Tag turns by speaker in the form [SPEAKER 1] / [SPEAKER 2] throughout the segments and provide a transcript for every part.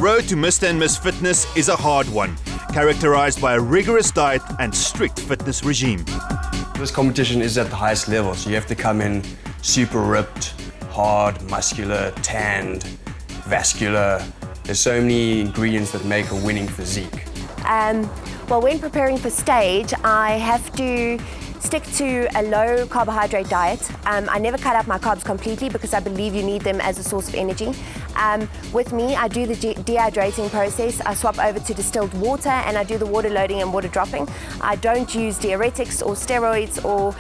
[SPEAKER 1] road to Mr. and Miss Fitness is a hard one, characterized by a rigorous diet and strict fitness regime.
[SPEAKER 2] This competition is at the highest level, so you have to come in super ripped, hard, muscular, tanned, vascular. There's so many ingredients that make a winning physique.
[SPEAKER 3] Well, when preparing for stage, I have to stick to a low carbohydrate diet. I never cut out my carbs completely because I believe you need them as a source of energy. With me, I do the dehydrating process. I swap over to distilled water and I do the water loading and water dropping. I don't use diuretics or steroids or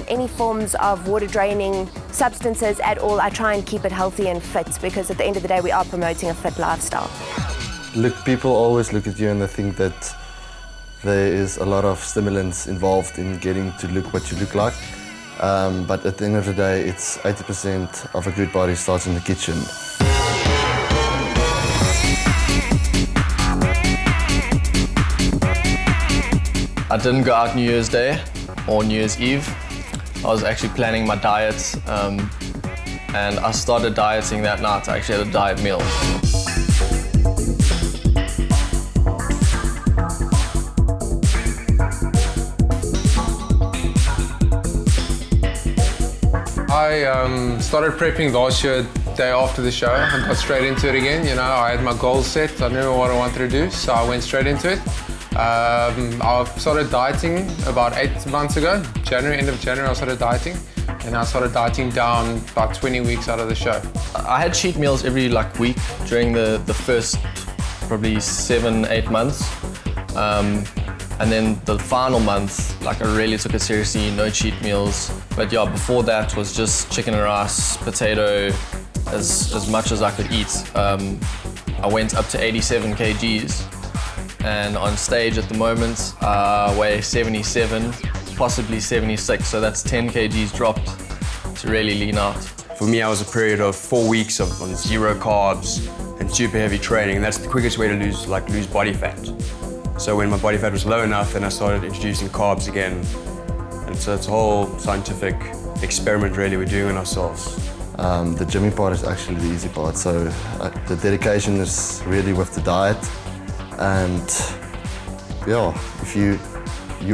[SPEAKER 3] any forms of water draining substances at all. I try and keep it healthy and fit because at the end of the day, we are promoting a fit lifestyle.
[SPEAKER 4] Look, people always look at you and they think that there is a lot of stimulants involved in getting to look what you look like. But at the end of the day, it's 80% of a good body starts in the kitchen.
[SPEAKER 5] I didn't go out New Year's Day or New Year's Eve. I was actually planning my diet and I started dieting that night. I actually had a diet meal.
[SPEAKER 6] I started prepping last year, day after the show. I got straight into it again. You know, I had my goals set. I knew what I wanted to do, so I went straight into it. I started dieting about 8 months ago. End of January, I started dieting. And I started dieting down about 20 weeks out of the show.
[SPEAKER 5] I had cheat meals every week during the first probably 7-8 months. And then the final month, I really took it seriously, no cheat meals. But yeah, before that was just chicken and rice, potato, as much as I could eat. I went up to 87 kgs. And on stage at the moment, I weigh 77, possibly 76. So that's 10 kgs dropped to really lean out.
[SPEAKER 2] For me, I was a period of 4 weeks on zero carbs and super heavy training. And that's the quickest way to lose body fat. So when my body fat was low enough, then I started introducing carbs again. And so it's a whole scientific experiment really we're doing on ourselves.
[SPEAKER 4] The gymming part is actually the easy part. So the dedication is really with the diet. And yeah, if you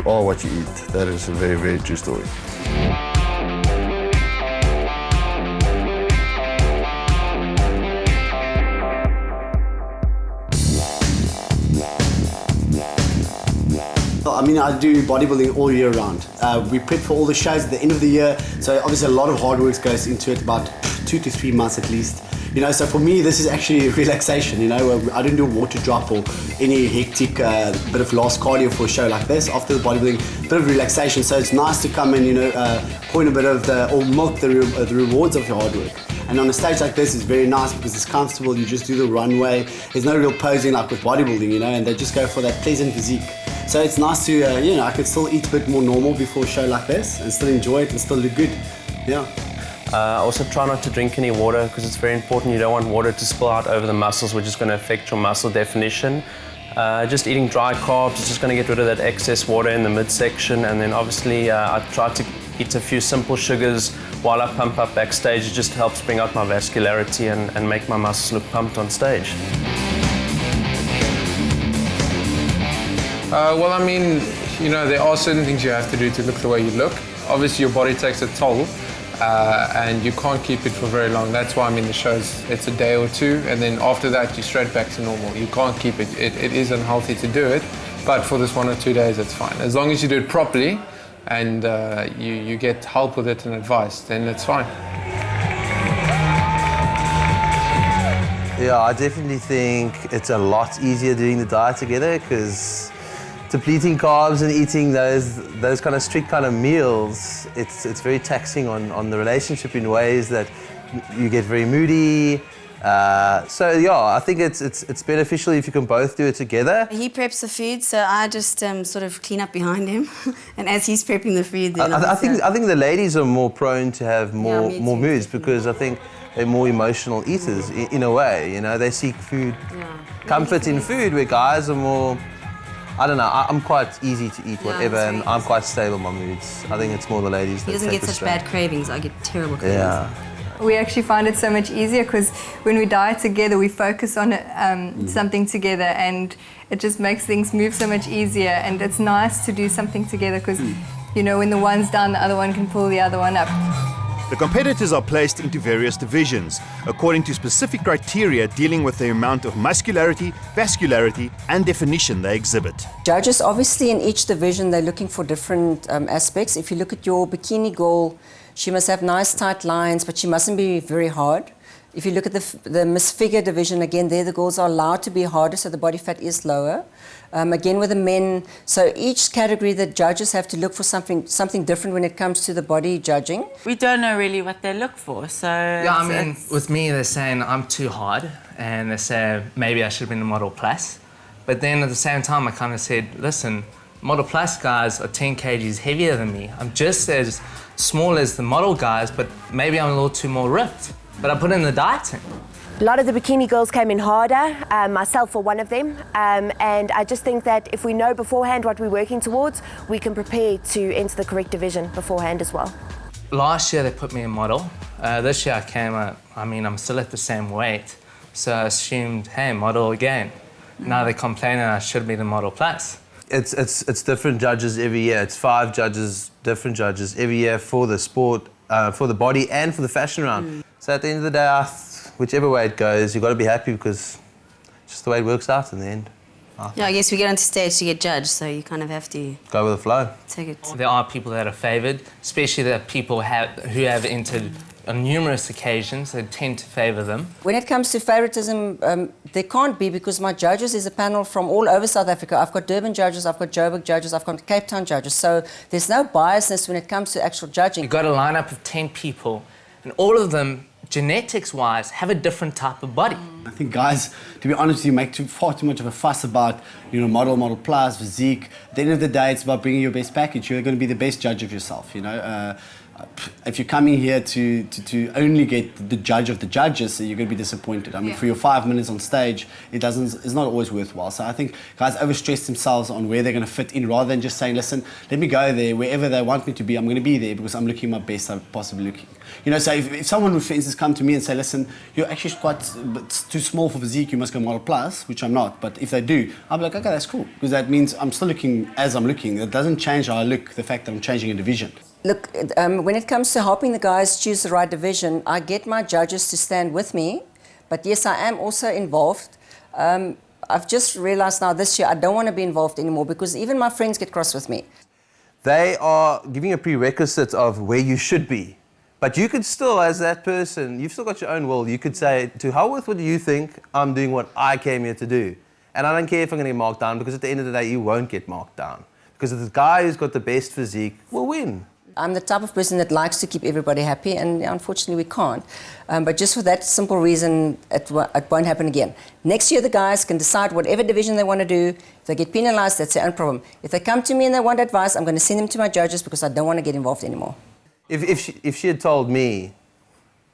[SPEAKER 4] are what you eat, that is a very, very true story.
[SPEAKER 7] I mean, I do bodybuilding all year round. We prep for all the shows at the end of the year, so obviously a lot of hard work goes into it, about 2 to 3 months at least. You know, so for me, this is actually relaxation, you know. I don't do a water drop or any hectic bit of last cardio for a show like this. After the bodybuilding, bit of relaxation, so it's nice to come and, you know, pour in a bit of or milk the rewards of your hard work. And on a stage like this, it's very nice because it's comfortable, you just do the runway. There's no real posing like with bodybuilding, you know, and they just go for that pleasant physique. So it's nice to, you know, I could still eat a bit more normal before a show like this and still enjoy it and still look good, yeah.
[SPEAKER 8] I also try not to drink any water because it's very important. You don't want water to spill out over the muscles, which is going to affect your muscle definition. Just eating dry carbs is just going to get rid of that excess water in the midsection. And then obviously I try to eat a few simple sugars while I pump up backstage. It just helps bring out my vascularity and make my muscles look pumped on stage.
[SPEAKER 6] Well, I mean, you know, there are certain things you have to do to look the way you look. Obviously, your body takes a toll, and you can't keep it for very long. That's why, I mean, the shows, it's a day or two, and then after that, you're straight back to normal. You can't keep it. It is unhealthy to do it, but for this 1 or 2 days, it's fine. As long as you do it properly, and you get help with it and advice, then it's fine.
[SPEAKER 9] Yeah, I definitely think it's a lot easier doing the diet together because depleting carbs and eating those kind of strict kind of meals, it's very taxing on the relationship in ways that you get very moody. So yeah, I think it's beneficial if you can both do it together.
[SPEAKER 10] He preps the food, so I just sort of clean up behind him, and as he's prepping the food, then
[SPEAKER 9] I think the ladies are more prone to have more moods because I think they're more emotional eaters in a way. You know, they seek food, comfort in food, where guys are more. I don't know, I'm quite easy to eat whatever, and I'm quite stable in my moods. I think it's more the ladies that
[SPEAKER 10] He doesn't get such bad cravings. I get terrible cravings.
[SPEAKER 9] Yeah.
[SPEAKER 11] We actually find it so much easier because when we diet together, we focus on something together, and it just makes things move so much easier. And it's nice to do something together because, you know, when the one's down, the other one can pull the other one up.
[SPEAKER 1] The competitors are placed into various divisions according to specific criteria dealing with the amount of muscularity, vascularity, and definition they exhibit.
[SPEAKER 12] Judges, obviously, in each division, they're looking for different aspects. If you look at your bikini girl, she must have nice, tight lines, but she mustn't be very hard. If you look at the misfigure division, again, there the girls are allowed to be harder, so the body fat is lower. Again, with the men, so each category, the judges have to look for something different when it comes to the body judging.
[SPEAKER 13] We don't know really what they look for, so...
[SPEAKER 14] Yeah, I mean, with me, they're saying I'm too hard, and they say maybe I should have been a model plus. But then at the same time, I kind of said, listen, model plus guys are 10 kgs heavier than me. I'm just as small as the model guys, but maybe I'm a little too more ripped. But I put in the dieting.
[SPEAKER 3] A lot of the bikini girls came in harder, myself for one of them, and I just think that if we know beforehand what we're working towards, we can prepare to enter the correct division beforehand as well.
[SPEAKER 14] Last year they put me in model. This year I came out, I mean, I'm still at the same weight, so I assumed, hey, model again. Now they're complaining I should be the model plus.
[SPEAKER 9] It's different judges every year. It's 5 judges, different judges every year for the sport, for the body and for the fashion round. So at the end of the day, whichever way it goes, you've got to be happy because it's just the way it works out in the end.
[SPEAKER 10] Yeah, I guess we get onto stage to get judged, so you kind of have to...
[SPEAKER 9] Go with the flow.
[SPEAKER 10] Take it.
[SPEAKER 14] There are people that are favoured, especially the people who have entered on numerous occasions, they tend to favour them.
[SPEAKER 12] When it comes to favoritism, there can't be because my judges is a panel from all over South Africa. I've got Durban judges, I've got Joburg judges, I've got Cape Town judges, so there's no biasness when it comes to actual judging.
[SPEAKER 14] You've got a lineup of 10 people, and all of them, genetics-wise, have a different type of body.
[SPEAKER 7] I think guys, to be honest with you, make far too much of a fuss about, you know, model plus, physique. At the end of the day, it's about bringing your best package. You're going to be the best judge of yourself, you know. If you're coming here to only get the judge of the judges, you're going to be disappointed. I mean, for your 5 minutes on stage, it's not always worthwhile. So I think guys overstress themselves on where they're going to fit in rather than just saying, listen, let me go there, wherever they want me to be, I'm going to be there because I'm looking my best I'm possibly looking. You know, so if someone would, for instance, come to me and say, listen, you're actually quite too small for physique, you must go model plus, which I'm not. But if they do, I'll be like, okay, that's cool. Because that means I'm still looking as I'm looking. It doesn't change how I look, the fact that I'm changing a division.
[SPEAKER 12] Look, when it comes to helping the guys choose the right division, I get my judges to stand with me, but yes, I am also involved. I've just realized now this year I don't want to be involved anymore because even my friends get cross with me.
[SPEAKER 9] They are giving a prerequisite of where you should be. But you could still, as that person, you've still got your own will. You could say, to hell with what you think, I'm doing what I came here to do. And I don't care if I'm going to get marked down because at the end of the day, you won't get marked down. Because the guy who's got the best physique will win.
[SPEAKER 12] I'm the type of person that likes to keep everybody happy, and unfortunately we can't. But just for that simple reason, it won't happen again. Next year, the guys can decide whatever division they want to do. If they get penalized, that's their own problem. If they come to me and they want advice, I'm going to send them to my judges because I don't want to get involved anymore.
[SPEAKER 9] If she had told me,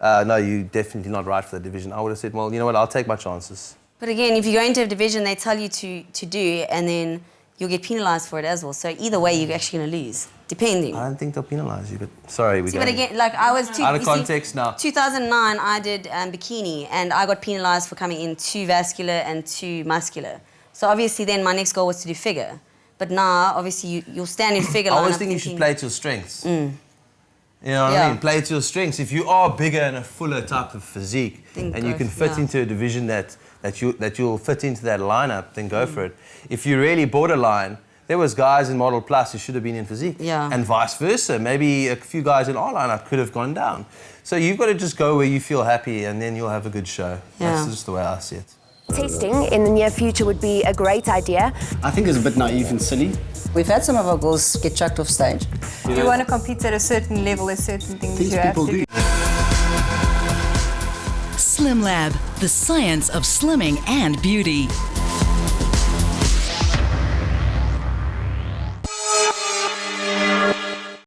[SPEAKER 9] no, you're definitely not right for the division, I would have said, well, you know what, I'll take my chances.
[SPEAKER 10] But again, if you go into a division they tell you to do, and then you'll get penalised for it as well. So either way, you're actually going to lose, depending.
[SPEAKER 9] I don't think they'll penalise you, but sorry, we
[SPEAKER 10] But again, like I was...
[SPEAKER 9] out of context now.
[SPEAKER 10] 2009, I did bikini, and I got penalised for coming in too vascular and too muscular. So obviously then my next goal was to do figure. But now, obviously, you'll stand in figure line.
[SPEAKER 9] I always think you should play to your strengths. You know what I mean? Play to your strengths. If you are bigger and a fuller type of physique, and you can fit into a division that you'll fit into that lineup, then go for it. If you're really borderline, there was guys in Model Plus who should have been in physique. And vice versa. Maybe a few guys in our lineup could have gone down. So you've got to just go where you feel happy, and then you'll have a good show. That's just the way I see it.
[SPEAKER 3] Testing in the near future would be a great idea.
[SPEAKER 7] I think it's a bit naive and silly.
[SPEAKER 12] We've had some of our girls get chucked off stage.
[SPEAKER 11] If you want to compete at a certain level, there's certain things you have to do.
[SPEAKER 15] Slim Lab, the science of slimming and beauty.